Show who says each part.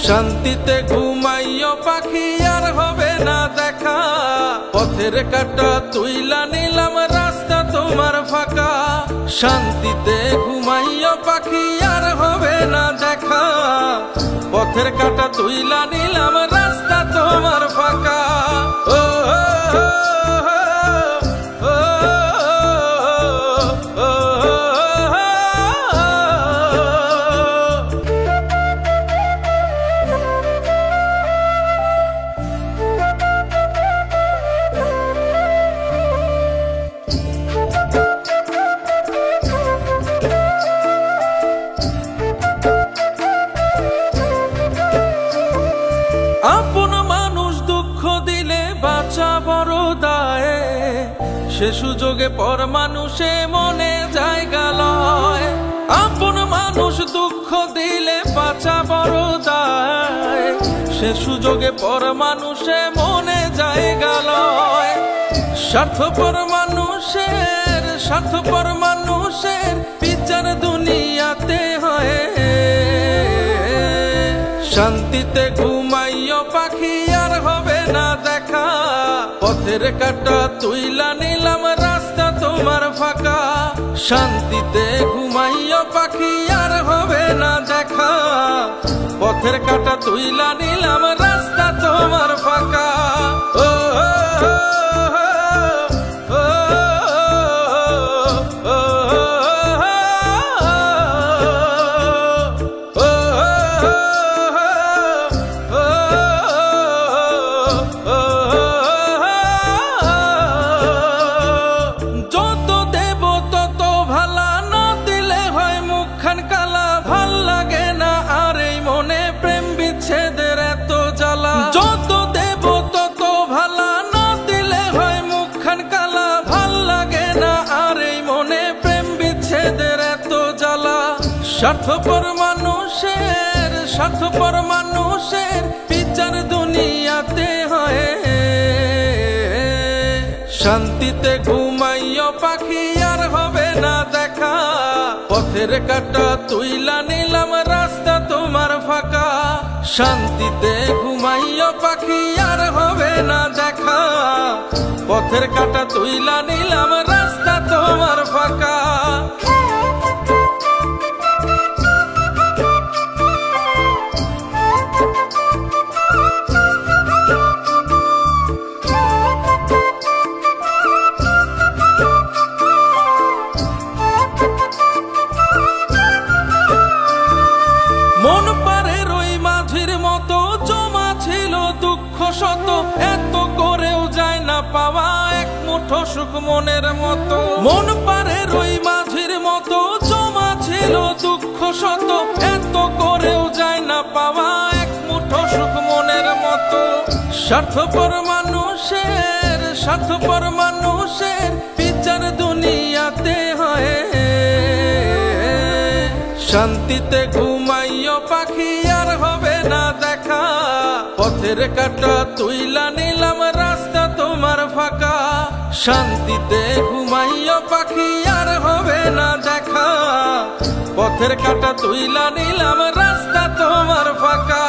Speaker 1: শান্তিতে ঘুমাইও পাখি আর হবে না দেখা, পথের কাঁটা তুইলা নিলাম রাস্তা তোমার ফাঁকা। শান্তিতে ঘুমাইও পাখি আর হবে না দেখা, পথের কাঁটা তুইলা নিলাম রাস্তা তোমার ফাঁকা। ও আপন মানুষ দুঃখ দিলে বাঁচা বড় দায়, সে সুযোগে পর মানুষে মনে জায়গা লয়। আপন মানুষ দুঃখ দিলে বাঁচা বড় দায়, সে সুযোগে পর মানুষে মনে জায়গা লয়। স্বার্থপর মানুষের বিচার দুনিয়াতে হয়। শান্তিতে ঘুমাইও পাখি আর হবে না দেখা, পথের কাঁটা তুইলা নিলাম রাস্তা তোমার ফাঁকা। শান্তিতে ঘুমাইও পাখি আর হবে না দেখা, পথের কাঁটা তুইলা নিলাম রাস্তা তোমার ফাঁকা। ও স্বার্থপর মানুষের বিচার দুনিয়াতে হয়। শান্তিতে ঘুমাইও পাখি আর হবে না দেখা, পথের কাঁটা তুইলা নিলাম রাস্তা তোমার ফাঁকা। শান্তিতে ঘুমাইও পাখি আর হবে না দেখা, পথের কাঁটা তুইলা নিলাম রাস্তা তোমার ফাঁকা। মন পারের ওই মাঝির মতো জমা ছিল দুঃখ শত, এত করেও যায় না পাওয়া এক মুঠো সুখ মনের মতো। মন পারের ওই মাঝির মতো জমা ছিল দুঃখ শত, এত করেও যায় না পাওয়া এক মুঠো সুখ মনের মতো। স্বার্থপর মানুষের বিচার দুনিয়াতে হয়। শান্তিতে ঘুমাইও পাখি আর হবে না দেখা, পথের কাঁটা তুইলা নিলাম রাস্তা তোমার ফাঁকা। শান্তিতে ঘুমাইও পাখি আর হবে না দেখা, পথের কাঁটা তুইলা নিলাম রাস্তা তোমার ফাঁকা।